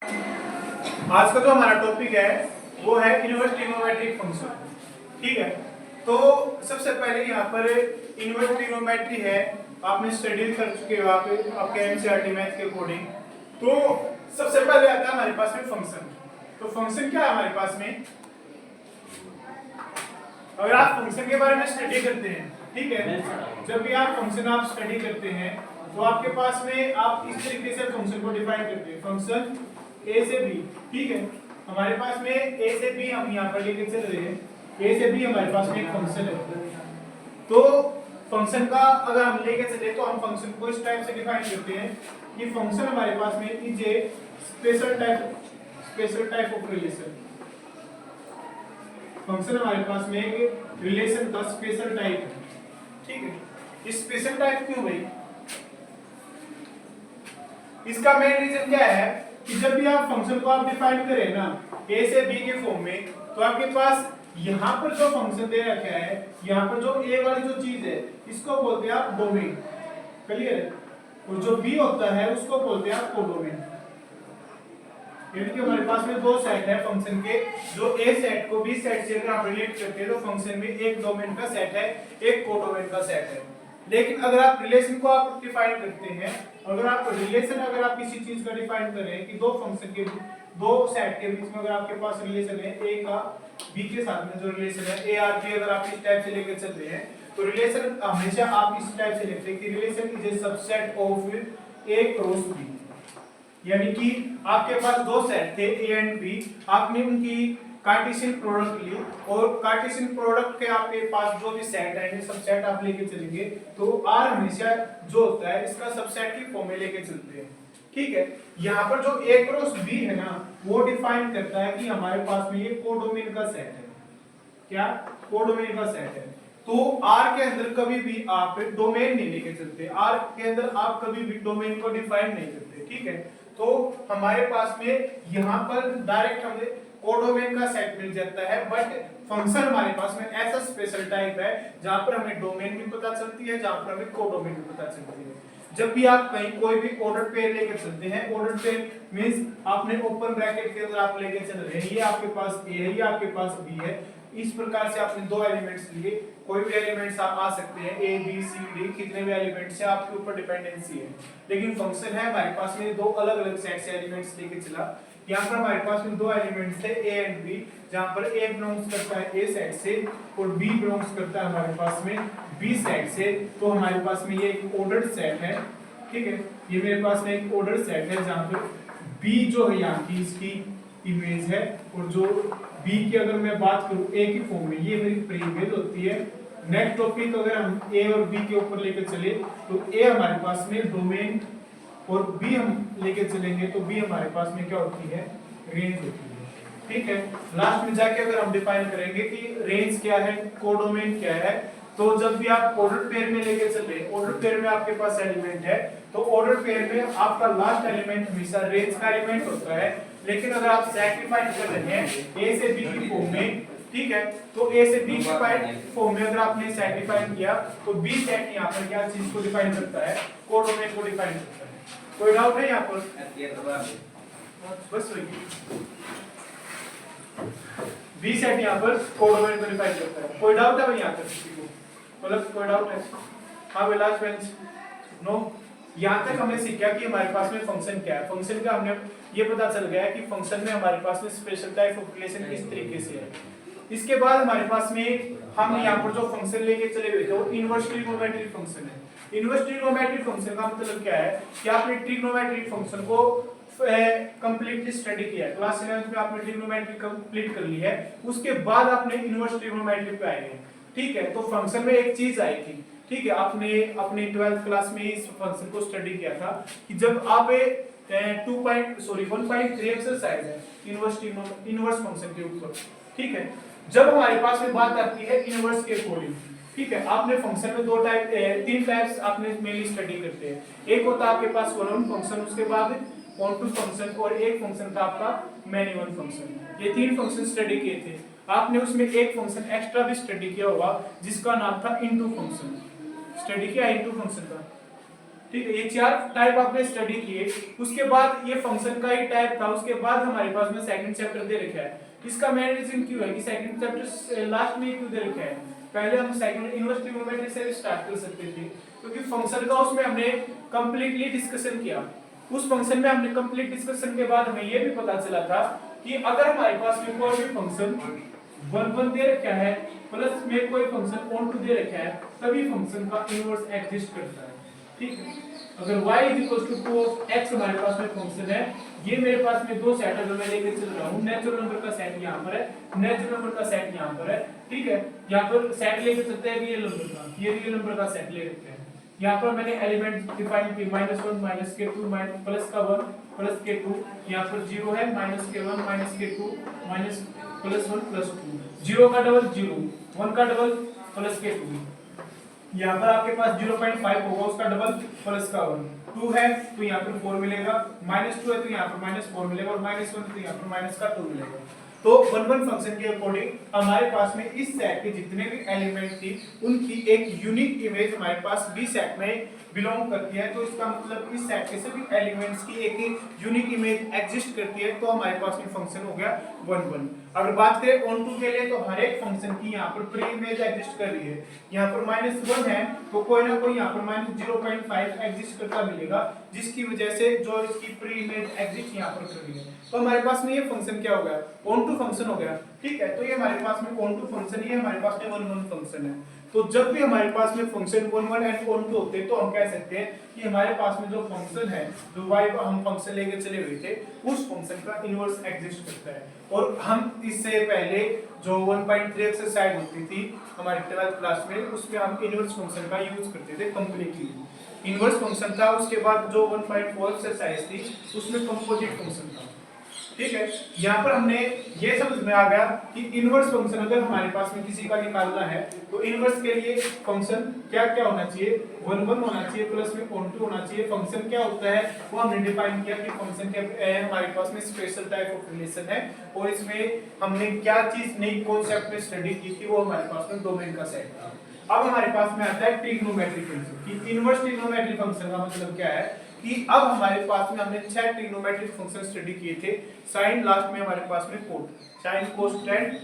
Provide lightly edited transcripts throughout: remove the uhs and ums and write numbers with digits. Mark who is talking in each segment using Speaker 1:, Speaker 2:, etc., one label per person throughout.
Speaker 1: आज का जो हमारा टॉपिक है वो है इनवर्स ट्रिग्नोमेट्रिक फंक्शन। ठीक है, तो सबसे पहले यहाँ पर इनवर्स ट्रिग्नोमेट्री है, आपने स्टडी कर चुके हो आपके एनसीईआरटी मैथ के अकॉर्डिंग। तो सबसे पहले आता है हमारे पास में फंक्शन। तो फंक्शन क्या है हमारे पास में, अगर आप फंक्शन के बारे में स्टडी करते हैं, ठीक है, जब भी आप फंक्शन आप स्टडी करते हैं तो आपके पास में आप इस तरीके से फंक्शन को डिफाइन करते हैं, फंक्शन ए से बी। ठीक है, हमारे पास में ए से बी हम यहाँ पर लेके चल रहे हैं, ए से बी हमारे पास में एक फंक्शन है। तो फंक्शन का अगर हम लेके चले तो हम फंक्शन को इस टाइप से डिफाइन करते हैं कि फंक्शन हमारे पास में is a special type of relation. Function हमारे पास में एक रिलेशन का स्पेशल टाइप है। ठीक है, इस स्पेशल टाइप क्यों भाई, इसका मेन रीजन क्या है कि जब भी आप फंक्शन को आप डिफाइन करें ना ए से बी के फॉर्म में, तो आपके पास यहाँ पर जो फंक्शन दे रखा है, यहाँ पर जो ए वाली जो चीज है इसको बोलते हैं आप डोमेन। क्लियर है, और जो बी होता है उसको बोलते हैं आप कोडोमेन। यानी कि हमारे पास में दो सेट है फंक्शन के, जो ए सेट को बी सेट से अगर आप रिलेट करते हैं तो फंक्शन में एक डोमेन का सेट है, एक कोडोमेन का सेट है। लेकिन अगर आप रिलेशन को आप डिफाइन करते हैं, अगर आप किसी चीज का डिफाइन कर रहे हैं कि दो फंक्शन के दो सेट के बीच में अगर आपके पास रिलेशन है ए का बी के साथ में जो रिलेशन है ए आर बी, अगर आप इस टाइप से लेकर चल रहे हैं तो रिलेशन हमेशा आप इस टाइप से लिखते हैं कि relation is a subset of A cross B. यानी कि आपके पास दो सेट थे ए एंड बी, आपने उनकी कार्टेशियन प्रोडक्ट ली और कार्टेशियन प्रोडक्ट के आपके पास जो भी सेट है सबसेट आप लेके चलेंगे तो आर हमेशा जो होता है इसका सबसेट की फॉर्म में लेके चलते हैं। ठीक है, यहाँ पर जो ए क्रॉस बी है ना वो डिफाइन करता है कि हमारे पास में ये कोडोमेन का सेट है। क्या कोडोमेन का सेट है, तो आर के अंदर कभी भी आप डोमेन नहीं लेके चलते, आर के अंदर आप कभी भी डोमेन को डिफाइन नहीं करते। ठीक है, तो हमारे पास में यहाँ पर डायरेक्ट हमें कोडोमेन का सेट मिल जाता है, बट फंक्शन हमारे पास में ऐसा स्पेशल टाइप है जहां पर हमें डोमेन भी पता चलती है, जहां पर हमें कोडोमेन भी पता चलती है। जब भी आप कहीं कोई भी ऑर्डर पेयर लेकर चलते हैं, ऑर्डर पेयर मींस आपने ओपन ब्रैकेट के अंदर आप लेके चल रहे हैं, ये आपके पास ए है, ये आपके पास बी है, इस प्रकार से आपने दो एलिमेंट्स लिए, कोई भी एलिमेंट्स आप आ सकते हैं ए बी सी डी, कितने भी एलिमेंट्स है आपके ऊपर डिपेंडेंसी है। लेकिन फंक्शन है हमारे पास में दो अलग अलग सेट से एलिमेंट्स लेके चला, यहाँ पर हमारे पास में दो एलिमेंट्स थे ए एंड बी, जहाँ पर ए बिलोंग्स करता है ए सेट से और बी बिलोंग्स करता है हमारे पास में बी सेट से। तो हमारे पास में ये एक ऑर्डर्ड सेट है। ठीक है, ये मेरे पास में एक ऑर्डर सेट है जहां पर बी जो है यहाँ की इसकी इमेज है, और जो बी की अगर मैं बात करूं ए की फॉर्म में ये मेरी प्री इमेज होती है। नेक्स्ट टॉपिक अगर हम ए और बी के ऊपर लेकर चले तो ए हमारे पास में डोमेन और बी हम लेके चलेंगे तो बी हमारे पास में क्या होती है, रेंज होती है। ठीक है, लास्ट में जाके अगर हम डिफाइन करेंगे कि रेंज क्या है, कोडोमेन क्या है, तो जब भी आप ऑर्डर पेयर में लेके चले, ऑर्डर पेयर में आपके पास एलिमेंट है तो ऑर्डर पेयर में आपका लास्ट एलिमेंट हमेशा रेंज का एलिमेंट होता है। लेकिन अगर आप सैक्रिफाइस कर रहे हैं ए से बी की फॉर्म में, ठीक है, तो ए से बी की फॉर्म में अगर आपने सैक्रिफाइस किया तो बी सेट यहाँ पर क्या चीज को डिफाइन करता है, कोडोमेन को डिफाइन करता है। कोई डाउट है यहाँ पर? बस बी सेट यहाँ पर कोडोमेन को डिफाइन करता है। कोई डाउट है भाई यहाँ पर किसी को, मतलब कोई डाउट है? हाँ भाई, लास्ट बेंच नो। यहाँ तक हमने सीखा कि हमारे पास में फंक्शन क्या है, फंक्शन का हमने ये पता चल गया कि फंक्शन में हमारे पास में स्पेशल टाइप ऑफ रिलेशन किस तरीके से है। इसके बाद हमारे पास में हम यहाँ पर जो फंक्शन लेके चले हुए थे वो इनवर्स ट्रिग्नोमेट्रिक फंक्शन है। इनवर्स ट्रिग्नोमेट्रिक फंक्शन का मतलब क्या है कि आपने ट्रिग्नोमेट्रिक फंक्शन को कंप्लीटली स्टडी किया है, क्लास 11 में आपने ट्रिग्नोमेट्री कंप्लीट कर ली है, उसके बाद आपने इनवर्स ट्रिग्नोमेट्री पे आए हैं। ठीक है, तो फंक्शन में एक चीज आई थी, ठीक है, आपने अपनी 12th क्लास में इस फंक्शन को स्टडी किया था कि जब आप 1.3 एक्सरसाइज है इनवर्स फंक्शन के ऊपर। ठीक है, जब हमारे पास में बात आती है इनवर्स के अकॉर्डिंग, ठीक है, आपने फंक्शन में तीन टाइप्स आपने मेनली स्टडी करते हैं। एक होता है आपके पास वन ऑन फंक्शन, उसके बाद ऑन टू फंक्शन, और एक फंक्शन था आपका मैनी वन फंक्शन। ये तीन फंक्शन स्टडी किए थे आपने, उसमें एक फंक्शन एक्स्ट्रा भी स्टडी किया होगा जिसका नाम था इनटू फंक्शन। स्टडी किया इनटू फंक्शन का, ठीक है, ये 4 टाइप आपने स्टडी किए। उसके बाद ये फंक्शन का ही टाइप था, उसके बाद हमारे पास में सेकंड चैप्टर दे रखा है। इसका मेन रीजन क्यों है कि सेकंड चैप्टर लास्ट में क्यों दे रखा है? पहले हम सेकंड इनवर्स ट्रिग्नोमेट्री से स्टार्ट कर सकते थे, क्योंकि फंक्शन का उसमें हमने कंप्लीटली डिस्कशन किया। उस फंक्शन में हमने कंप्लीट डिस्कशन के बाद हमें ये भी पता चला था कि अगर हमारे पास में कोई भी फंक्शन 1 दे रखा है प्लस में कोई फंक्शन ऑन टू दे रखा है, तभी फंक्शन का इनवर्स एग्जिस्ट करता है। ठीक है, अगर y = 2 ऑफ x हमारे पास में फंक्शन है, ये मेरे पास में दो सेट अगर मैं लेके चल रहा हूँ, नेचुरल नंबर का सेट यहाँ पर है, नेचुरल नंबर का सेट यहाँ पर है। ठीक है, यहाँ पर सेट लेके चलते हैं रियल नंबर का, ये रियल नंबर का सेट ले रखते हैं। यहाँ पर मैंने एलिमेंट डिफाइन किए -1 -k2 प्लस का 1 प्लस k2, यहाँ पर 0 है -k1 -k2 +1 +2, 0 का डबल 0, 1 का डबल प्लस k2। यहाँ पर आपके पास 0.5 होगा, उसका डबल प्लस का 1, 2 है तो यहाँ पर 4 मिलेगा, -2 है तो यहाँ पर -4 मिलेगा, और -1 तो यहाँ पर माइनस का 2 मिलेगा। तो 1 फंक्शन के अकॉर्डिंग हमारे पास में इस सेट के जितने भी एलिमेंट थी उनकी एक यूनिक इमेज हमारे पास बी सेट में बिलोंग करती है। तो इसका मतलब इस सेट के सभी एलिमेंट्स की एक यूनिक इमेज एग्जिस्ट करती है, तो हमारे पास में फंक्शन हो गया 1 अगर बात करें ऑन टू के लिए, तो हर एक फंक्शन की यहाँ पर प्री इमेज एग्जिस्ट कर रही है। यहाँ पर -1 है तो कोई ना कोई यहाँ पर -0.5 एग्जिस्ट करता मिलेगा, जिसकी वजह से जो इसकी प्री इमेज एग्जिस्ट यहाँ पर कर रही है। तो हमारे पास में ये फंक्शन क्या हो गया? ऑन टू फंक्शन हो गया। ठीक है, तो ये हमारे पास में ऑन टू फंक्शन, ये हमारे पास में 1 फंक्शन है। तो जब भी हमारे पास में फंक्शन 1 एंड ऑन टू होते हैं, तो हम कह सकते हैं कि हमारे पास में जो फंक्शन है, जो y हम फंक्शन लेके चले हुए थे, उस फंक्शन का इनवर्स एग्जिस्ट करता है। और हम इससे पहले जो 1.3 एक्सरसाइज होती थी हमारे 12th क्लास में, उसमें हम इनवर्स फंक्शन का यूज करते थे कंप्लीटली। इनवर्स फंक्शन था, उसके बाद जो 1.4 एक्सरसाइज थी उसमें कंपोजिट फंक्शन था। ठीक है, यहाँ पर हमने ये समझ में आ गया कि इनवर्स फंक्शन अगर हमारे पास में किसी का निकालना है, तो इनवर्स के लिए फंक्शन क्या क्या होना चाहिए? 1 होना चाहिए, प्लस में ऑन टू होना चाहिए। फंक्शन क्या होता है वो हमने डिफाइन किया कि फंक्शन के हमारे पास में स्पेशल टाइप ऑफ रिलेशन है, और इसमें हमने क्या चीज नई कॉन्सेप्ट में स्टडी की थी, वो हमारे पास में डोमेन का सेट था। अब हमारे पास में आता है ट्रिग्नोमेट्रिक फंक्शन कि इनवर्स ट्रिग्नोमेट्रिक फंक्शन का मतलब क्या है कि अब हमारे पास में हमने 6 ट्रिग्नोमेट्रिक फंक्शन स्टडी किए थे। साइन, लास्ट में हमारे पास में कोट, साइन कोसेकेंट,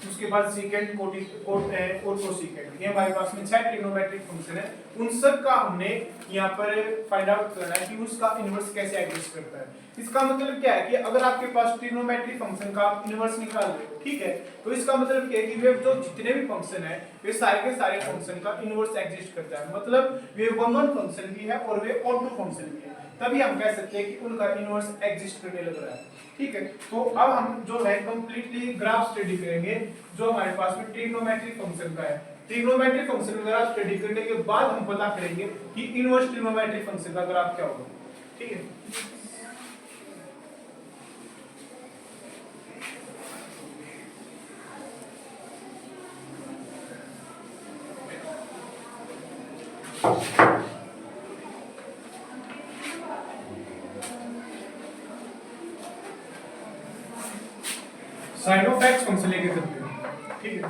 Speaker 1: उसके बाद सेकेंड कोट और कोसेकेंट, ये हमारे पास में 6 ट्रिग्नोमेट्रिक फंक्शन है। उन सब का हमने यहाँ पर फाइंड आउट करना है कि उसका इनवर्स कैसे एग्जिस्ट करता है। इसका मतलब क्या है कि अगर आपके पास ट्रिग्नोमेट्रिक फंक्शन का आप इनवर्स निकाल रहे हो, ठीक है, तो इसका मतलब क्या है कि वे जो जितने भी फंक्शन है वे सारे के सारे फंक्शन का इनवर्स एग्जिस्ट करता है। मतलब वे 1 फंक्शन भी है और वे ऑन टू फंक्शन भी है, तभी हम कह सकते हैं कि उनका इनवर्स एग्जिस्ट करने लग रहा है। ठीक है, तो अब हम जो है कंप्लीटली ग्राफ स्टडी करेंगे जो हमारे पास में ट्रिग्नोमेट्रिक फंक्शन का है। ट्रिग्नोमेट्रिक फंक्शन का ग्राफ स्टडी करने के बाद हम पता करेंगे कि इनवर्स ट्रिग्नोमेट्रिक फंक्शन का ग्राफ क्या होगा। ठीक है, साइन ऑफ x फंक्शन लेके चलते हैं। ठीक है,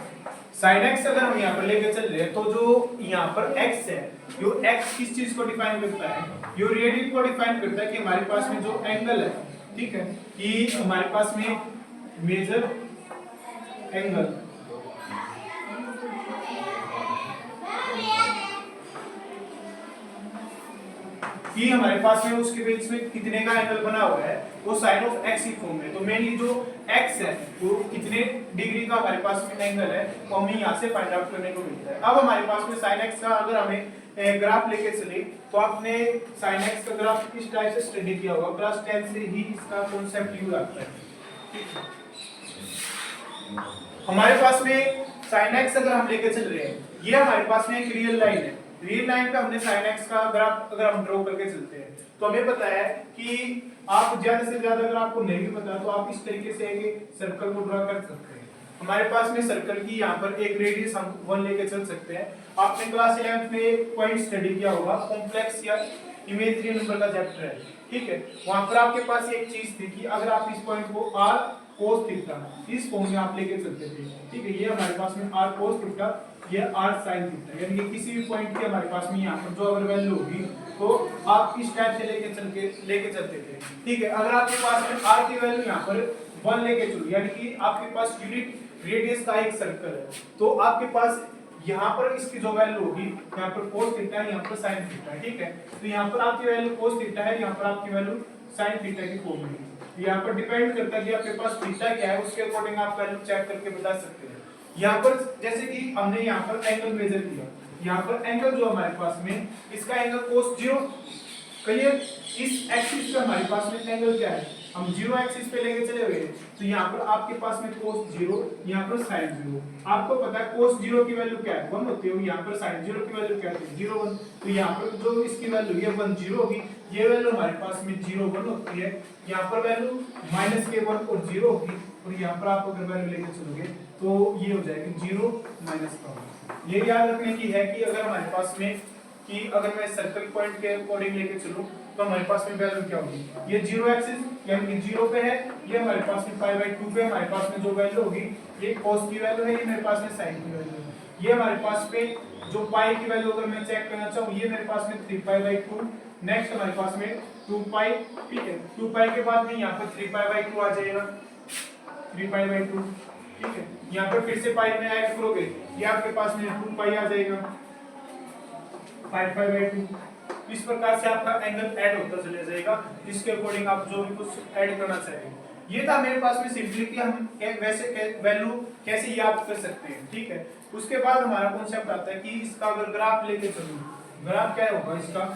Speaker 1: साइन x अगर हम यहाँ पर लेके चल रहे हैं, तो जो यहाँ पर x है, यो x किस चीज को डिफाइन करता है? यो रेडियन को डिफाइन करता है कि हमारे पास में जो एंगल है, ठीक है, कि हमारे पास में मेजर एंगल कि हमारे पास में उसके बीच में कितने का एंगल बना हुआ है, वो साइन ऑफ x की फॉर्म में। तो मेनली जो x है वो कितने डिग्री का हमारे पास में एंगल है, वो हमें यहाँ से फाइंड आउट करने को मिलता है। अब हमारे पास में साइन x का अगर हमें ग्राफ लेके चले, तो आपने साइन x का ग्राफ किस टाइप से स्टडी किया होगा? क्लास 10 से ही इसका कॉन्सेप्ट यूज आता है। हमारे पास में साइन x अगर हम लेके चल रहे हैं, ये हमारे पास में एक रियल लाइन है। रियल लाइन पे हमने sin x का ग्राफ अगर हम ड्रॉ करके चलते हैं, तो हमें पता है कि आप ज्यादा से ज्यादा अगर आपको नहीं भी पता तो आप इस तरीके से एक सर्कल को ड्रॉ कर सकते हैं। हमारे पास में सर्कल की यहाँ पर एक रेडियस हम 1 लेके चल सकते हैं। आपने क्लास 11 में पॉइंट स्टडी किया होगा, कॉम्प्लेक्स या इमेजिनरी नंबर का चैप्टर है। ठीक है, वहां पर आपके पास एक चीज थी कि अगर आप इस पॉइंट को r cos थीटा इस फॉर्म में आप लेके चलते थे। ठीक है, ये हमारे पास में r cos थीटा, ये r sin थीटा, यानी कि किसी भी पॉइंट की हमारे पास में यहाँ पर जो अगर वैल्यू होगी तो आप इस टाइप से लेके चलते थे, ठीक है। अगर आपके पास में r की वैल्यू यहाँ पर 1 लेके चलो, यानी कि आपके पास यूनिट रेडियस का एक सर्कल है, तो आपके पास यहाँ पर इसकी जो वैल्यू होगी, यहाँ पर cos थीटा है, यहाँ पर sin थीटा है, ठीक है। तो यहाँ पर आपकी वैल्यू cos थीटा है, यहाँ पर आपकी वैल्यू sin थीटा की फॉर्म में। यहाँ पर डिपेंड करता है कि आपके पास थीटा क्या है, उसके अकॉर्डिंग आप वैल्यू चेक करके बता सकते हैं। यहाँ पर जैसे कि हमने यहाँ पर एंगल मेजर किया, यहाँ पर एंगल जो हमारे पास में इसका एंगल cos 0, क्लियर। इस एक्सिस पे हमारे पास में एंगल क्या है, हम 0 एक्सिस पे लेके चले हुए, तो यहाँ पर आपके पास में cos 0, यहाँ पर sin 0। आपको पता है cos 0 की वैल्यू क्या है, 1 होती है, यहाँ पर sin 0 की वैल्यू क्या है, 0 1। तो यहाँ पर जो इसकी वैल्यू ये 1 0 होगी, ये वैल्यू हमारे पास में 0 1 होती है, यहाँ पर वैल्यू माइनस के 1 और 0 होगी, और यहाँ पर आप अगर वैल्यू लेके चलोगे तो ये हो जाएगी 0 माइनस का। ये याद रखने की है कि अगर हमारे पास में कि अगर मैं सर्कल पॉइंट के अकॉर्डिंग लेके चलूं तो हमारे पास में वैल्यू क्या होगी, ये 0 एक्सिस यानी कि 0 पे है, ये हमारे पास में π/2 पे हमारे पास में जो वैल्यू होगी ये cos की वैल्यू है, ये मेरे पास में sin की वैल्यू है। ये हमारे पास पे जो पाई की वैल्यू अगर मैं चेक करना चाहूं, ये मेरे पास में 3π/2, नेक्स्ट हमारे पास में 2π, ठीक है। 2π के बाद में यहाँ पर 3π/2 आ जाएगा, 3π/2, ठीक है। यहाँ पर फिर से पाई में ऐड करोगे, ये आपके पास में 2π आ जाएगा, 5π/2। इस प्रकार से आपका एंगल ऐड होता चले जाएगा, इसके अकॉर्डिंग आप जो भी कुछ ऐड करना चाहेंगे। ये था मेरे पास में सिंपली कि हम वैसे वैल्यू कैसे याद कर सकते हैं, ठीक है। उसके बाद हमारा कॉन्सेप्ट आता है कि इसका अगर ग्राफ लेके चलूं, ग्राफ क्या होगा इसका,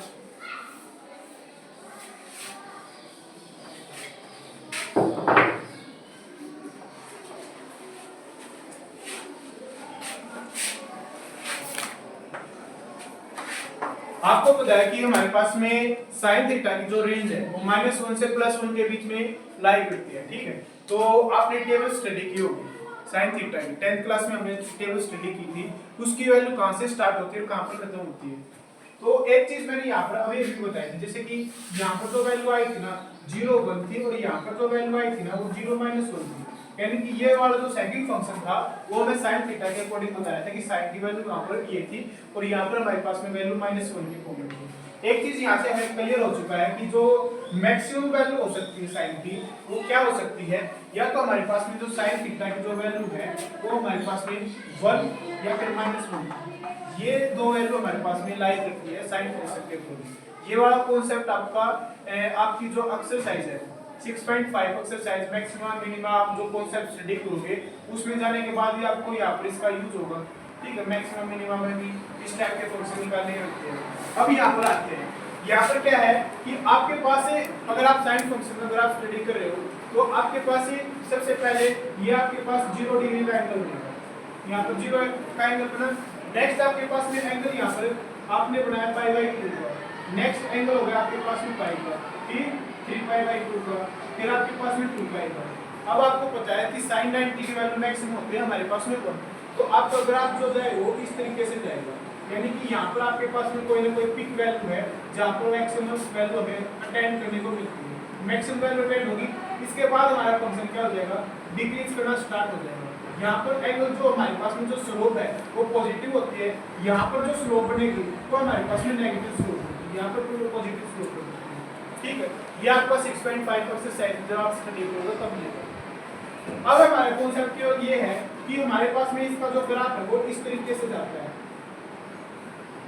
Speaker 1: आपको पता है कि हमारे पास में sin थीटा की जो रेंज है वो -1 से +1 के बीच में लाई करती है, ठीक है। तो आपने टेबल स्टडी की होगी sin थीटा की, 10th क्लास में हमने टेबल स्टडी की थी, उसकी वैल्यू कहां से स्टार्ट होती है और कहां पर खत्म होती है। तो एक चीज मैंने यहाँ पर अभी भी बताई थी, जैसे कि यहाँ पर जो वैल्यू आई थी ना 0 1 थी, और यहाँ पर जो वैल्यू आई थी ना वो 0 -1 थी, यानी कि ये वाला जो सेकंड फंक्शन था वो मैं sin थीटा के अकॉर्डिंग बताया था कि sin की वैल्यू यहाँ पर ये थी, और यहाँ पर हमारे पास में वैल्यू -1 की फॉर्म में थी। एक चीज यहाँ से हमें क्लियर हो चुका है कि जो मैक्सिमम वैल्यू हो सकती है sin की वो क्या हो सकती है, या तो हमारे पास में जो sin थीटा की जो वैल्यू है वो हमारे पास में 1 या फिर -1, ये दो वैल्यू हमारे पास में लाई करती है sin फंक्शन के अकॉर्डिंग। ये वाला कॉन्सेप्ट आपका आपकी जो एक्सरसाइज है 6.5 एक्सरसाइज मैक्सिमम मिनिमम आप जो कॉन्सेप्ट स्टडी करोगे उसमें जाने के बाद भी आपको यहाँ पर इसका यूज होगा, ठीक है। मैक्सिमम मिनिमम में भी इस टाइप के फंक्शन निकालने होते हैं। अब यहाँ पर आते हैं, यहाँ पर क्या है कि आपके पास है, अगर आप साइन फंक्शन अगर आप स्टडी कर रहे हो तो आपके पास है सबसे पहले ये आपके पास 0 डिग्री का एंगल बनेगा, यहाँ पर 0 का एंगल बना। नेक्स्ट आपके पास में एंगल यहाँ पर आपने बनाया π/2 का, नेक्स्ट एंगल हो गया आपके पास में पाई का, फिर 3π/2 का, फिर आपके पास में 2π का। अब आपको पता है कि sin 90 की वैल्यू मैक्सिमम होती है हमारे पास में 1, तो आपका ग्राफ जो है वो इस तरीके से जाएगा, यानी कि यहाँ पर आपके पास में कोई ना कोई पिक वैल्यू है जहाँ पर मैक्सिमम वैल्यू हमें अटेंड करने को मिलती है, मैक्सिमम वैल्यू अटेंड होगी, इसके बाद हमारा फंक्शन क्या हो जाएगा, डिक्रीज करना स्टार्ट हो जाएगा। यहाँ पर एंगल जो हमारे पास में जो स्लोप है वो पॉजिटिव होती है, यहाँ पर जो स्लोप बनेगी वो हमारे पास में नेगेटिव स्लोप होती है, यहाँ पर पॉजिटिव स्लोप होती है, ठीक है। ये आपका 6.5 एक्सरसाइज जब आप स्टडी करोगे तब मिलेगा। अब हमारे कॉन्सेप्ट की ये है कि हमारे पास में इसका जो ग्राफ है वो इस तरीके से जाता है,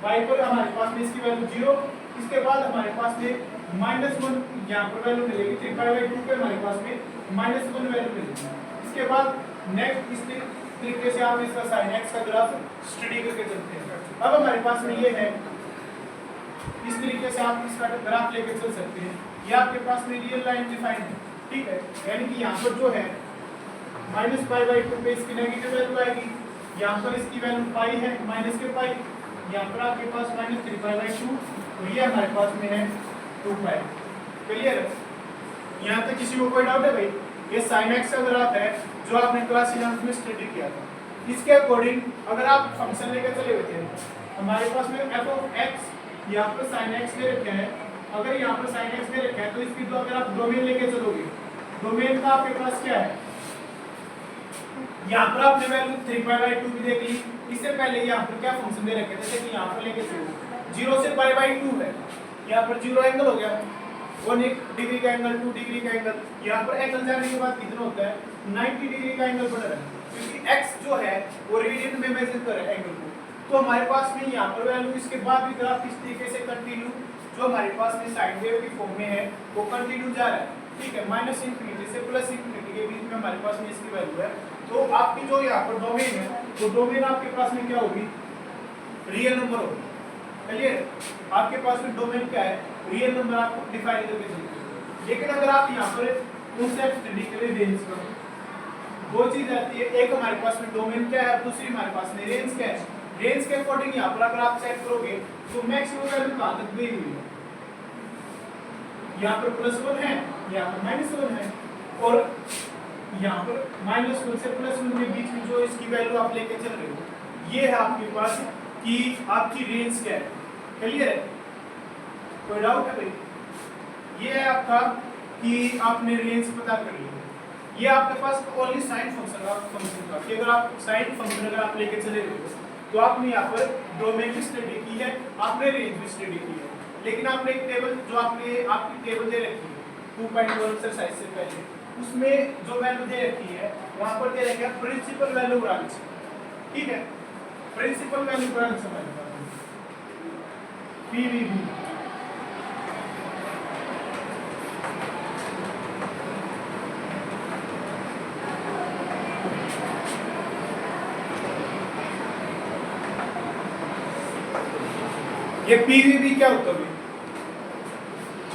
Speaker 1: y पर हमारे पास में इसकी वैल्यू 0, इसके बाद हमारे पास में -1 यहाँ पर वैल्यू मिलेगी, 3π/2 पे हमारे पास में -1 वैल्यू मिलेगी। इसके बाद नेक्स्ट इस तरीके से आप इसका sin x का ग्राफ स्टडी करके चलते हैं। अब हमारे पास में ये है, इस तरीके से आप इसका ग्राफ लेके चल सकते हैं, ये आपके पास में रियल लाइन डिफाइन है, ठीक है। यानी कि यहाँ पर जो है -π/2 पे इसकी नेगेटिव वैल्यू आएगी, यहाँ पर इसकी वैल्यू पाई है माइनस के पाई, यहाँ पर आपके पास -3π/2, तो ये हमारे पास में है 2π। क्लियर है? यहाँ तक किसी को कोई डाउट है भाई? ये sin x का ग्राफ है जो आपने क्लास 11 में स्टडी किया था। इसके अकॉर्डिंग अगर आप फंक्शन लेकर चले हुए थे, हमारे पास में f(x) यहाँ पर sin x ले रखा है, अगर यहाँ पर sin x ले रखा है तो इसकी तो अगर आप डोमेन लेके चलोगे, डोमेन का आपके पास क्या है, यहाँ पर आपने वैल्यू 3π/2 भी देख ली। इससे पहले यहाँ पर क्या फंक्शन दे रखे, जैसे कि यहाँ पर लेके चलो 0 से π/2 है, यहाँ पर 0 एंगल हो गया, 1 डिग्री का एंगल, 2 डिग्री का एंगल। यहाँ पर एंगल जाने के बाद कितना होता है, 90 डिग्री का एंगल बन रहा है, क्योंकि x जो है वो रेडियन में मेजर कर रहा है एंगल को। तो हमारे पास में यहाँ पर वैल्यू, इसके बाद भी ग्राफ इस तरीके से कंटिन्यू जो हमारे पास में साइन वेव की फॉर्म में है वो कंटिन्यू जा रहा है, ठीक है, माइनस इंफिनिटी से प्लस इंफिनिटी के बीच में हमारे पास में इसकी वैल्यू है। तो आपकी जो यहाँ पर डोमेन है वो डोमेन आपके पास में क्या होगी, रियल नंबर होगी। क्लियर, आपके पास में डोमेन क्या है, रियल नंबर आपको डिफाइन करके चलते। लेकिन अगर आप यहाँ पर कॉन्सेप्ट स्टडी करें रेंज का, दो चीज आती है, एक हमारे पास में डोमेन क्या है, दूसरी हमारे पास में रेंज क्या है। रेंज के अकॉर्डिंग यहाँ पर अगर आप चेक करोगे तो मैक्सिमम वैल्यू कहाँ तक गई हुई है, यहाँ पर +1 है, यहाँ पर -1 है, और यहाँ पर -1 से +1 के बीच में जो इसकी वैल्यू आप लेके चल रहे हो, ये है आपके पास कि आपकी रेंज क्या है। क्लियर है, कोई डाउट है भाई? ये है आपका कि आपने रेंज पता कर ली। ये आपके पास ओनली साइन फंक्शन का कि अगर आप साइन फंक्शन अगर आप लेके चले गए तो आपने यहाँ पर डोमेन भी स्टडी की है, आपने रेंज भी स्टडी की है। लेकिन आपने एक टेबल जो आपने आपकी टेबल दे रखी है 2.1 एक्सरसाइज से पहले, उसमें जो वैल्यू दे रखी है वहां पर दे रखा है प्रिंसिपल वैल्यू ब्रांच, ठीक है, प्रिंसिपल वैल्यू ब्रांच हमारे पास पीवीबी। ये पीवीबी क्या होता है,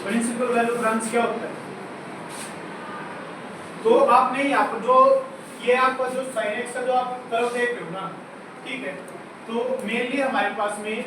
Speaker 1: प्रिंसिपल वैल्यू ब्रांच क्या होता है? तो आपने यहाँ पर जो ये आपका जो sin x का जो आप कर्व देख रहे हो ना, ठीक है, तो मेनली हमारे पास में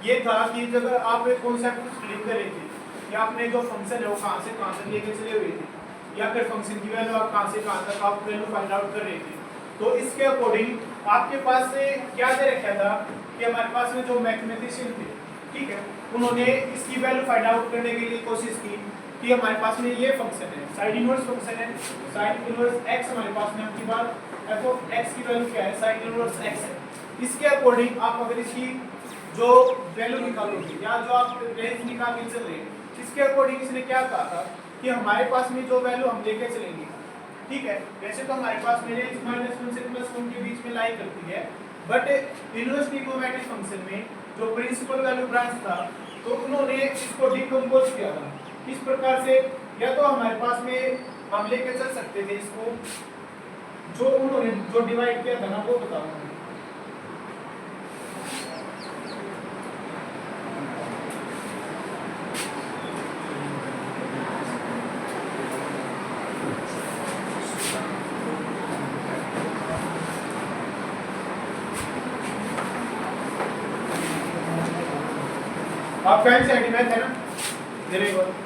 Speaker 1: ये था कि जब आप एक कॉन्सेप्ट स्टडी कर रहे थे कि आपने जो फंक्शन है वो कहाँ से कहाँ तक लेके चले हुए थे, या फिर फंक्शन की वैल्यू आप कहाँ से कहाँ तक आप वैल्यू फाइंड आउट कर रहे थे, तो इसके अकॉर्डिंग आपके पास से क्या दे रखा था कि हमारे पास में जो मैथमेटिशियन थे, ठीक है, उन्होंने इसकी वैल्यू फाइंड आउट करने के लिए कोशिश की कि हमारे पास में ये फंक्शन है, साइन इनवर्स फंक्शन है, साइन इनवर्स x हमारे पास में आपकी बात f ऑफ x की वैल्यू क्या है, साइन इनवर्स x है। इसके अकॉर्डिंग आप अगर इसकी जो वैल्यू निकालोगे या जो आप रेंज निकाल के चल रहे हैं, इसके अकॉर्डिंग इसने क्या कहा था कि हमारे पास में जो वैल्यू हम लेके चलेंगे, ठीक है, वैसे तो हमारे पास में रेंज -1 से +1 के बीच में लाई करती है, बट इनवर्स ट्रिग्नोमेट्रिक फंक्शन में जो प्रिंसिपल वैल्यू ब्रांच था तो उन्होंने इसको डिकम्पोज किया था इस प्रकार से, या तो हमारे पास में हम लेके चल सकते थे इसको, जो उन्होंने जो डिवाइड किया था ना वो बताऊंगा। आपका एनसीईआरटी मैथ है ना, वेरी गुड।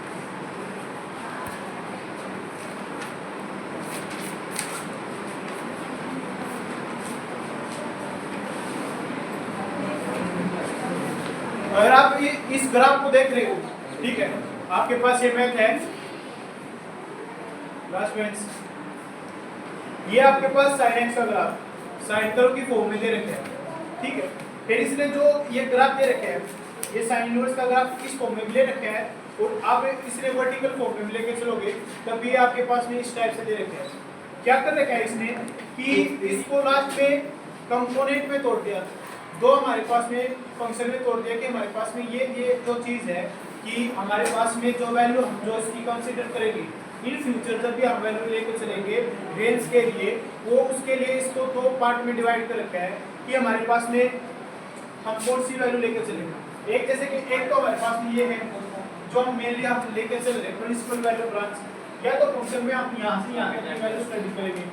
Speaker 1: अगर आप इस ग्राफ को देख रहे हो, ठीक है, आपके पास ये मैथ है लास्ट बेंच, ये आपके पास sin x का ग्राफ साइन कर्व की फॉर्म में दे रखे हैं, ठीक है, फिर इसने जो ये ग्राफ दे रखे हैं, ये साइन इनवर्स का ग्राफ इस फॉर्म में ले रखे हैं, और आप इसने वर्टिकल फॉर्म में लेके चलोगे तब भी आपके पास में इस टाइप से दे रखे हैं। क्या कर रखा है इसने कि इसको लास्ट में कंपोनेंट में तोड़ दिया, दो हमारे पास में फंक्शन में तोड़ दिया कि हमारे पास में ये जो चीज़ है कि हमारे पास में जो वैल्यू हम जो इसकी कंसीडर करेंगे इन फ्यूचर जब भी हम वैल्यू लेके चलेंगे रेंज के लिए, वो उसके लिए इसको दो पार्ट में डिवाइड कर रखा है कि हमारे पास में हम कौन सी वैल्यू लेके चलेंगे। एक जैसे कि एक तो हमारे पास में ये है जो हम मेनली हम लेके चल रहे हैं प्रिंसिपल वैल्यू ब्रांच, या तो फंक्शन में हम यहाँ से यहाँ तक की वैल्यू स्टडी करेंगे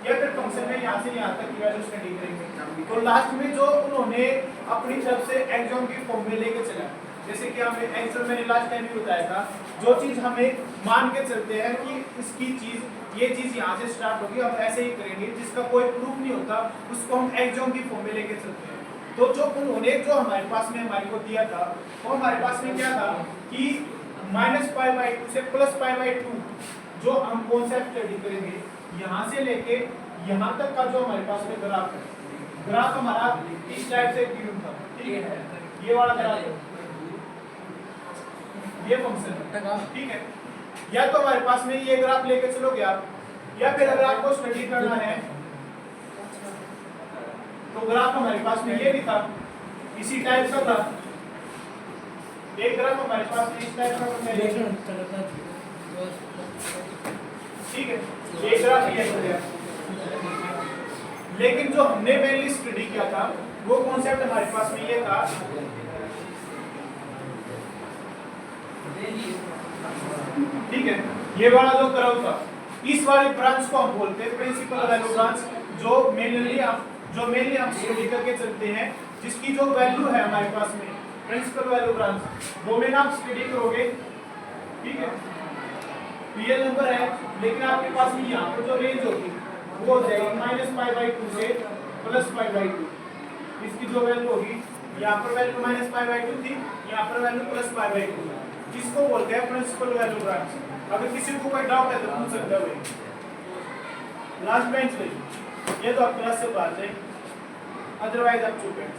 Speaker 1: या फिर फंक्शन में यहाँ से यहाँ तक की वैल्यू स्टडी करेंगे। तो लास्ट में जो उन्होंने अपनी तरफ से एग्जाम की फॉर्म में लेके चला, जैसे कि हमें एग्जाम मैंने लास्ट टाइम भी बताया था, जो चीज़ हमें मान के चलते हैं कि इसकी चीज़ ये चीज़ यहाँ से स्टार्ट होगी हम ऐसे ही करेंगे, जिसका कोई प्रूफ नहीं होता उसको हम एग्जाम की फॉर्म में लेके चलते हैं। तो जो उन्होंने जो हमारे पास में हमारे को दिया था वो हमारे पास में क्या था कि -π/2 से +π/2 जो हम कॉन्सेप्ट स्टडी करेंगे यहाँ से लेके यहाँ तक का जो हमारे पास में ग्राफ है, ग्राफ हमारा इस टाइप से गिवन था, ठीक है, ये वाला ग्राफ है। ये फंक्शन है, ठीक है। या तो हमारे पास में ये ग्राफ लेके चलोगे आप, या फिर अगर आपको स्टडी करना है तो ग्राफ हमारे पास में ये भी था, इसी टाइप का था। एक ग्राफ हमारे पास में इस टाइप का था, ठीक है, एक ग्राफ ये हो गया। लेकिन जो हमने मेनली स्टडी किया था वो कॉन्सेप्ट हमारे पास में ये था, ठीक है, ये वाला जो कर्व था, इस वाली ब्रांच को हम बोलते हैं प्रिंसिपल वैल्यू ब्रांच, जो मेनली हम स्टडी करके चलते हैं, जिसकी जो वैल्यू है हमारे पास में प्रिंसिपल वैल्यू ब्रांच, वो में आप स्टडी करोगे, ठीक है। रियल नंबर है, लेकिन आपके पास में यहाँ पर जो रेंज होगी वो हो जाएगी -π/2 से +π/2। इसकी जो वैल्यू होगी, यहाँ पर वैल्यू -π/2 थी, यहाँ पर वैल्यू +π/2। इसको बोलते हैं प्रिंसिपल वैल्यू ब्रांच। अगर किसी को कोई डाउट है तो पूछ सकते हो भाई। लास्ट बेंच पे ये तो आप क्लास से बात है, अदरवाइज आप चुप हैं।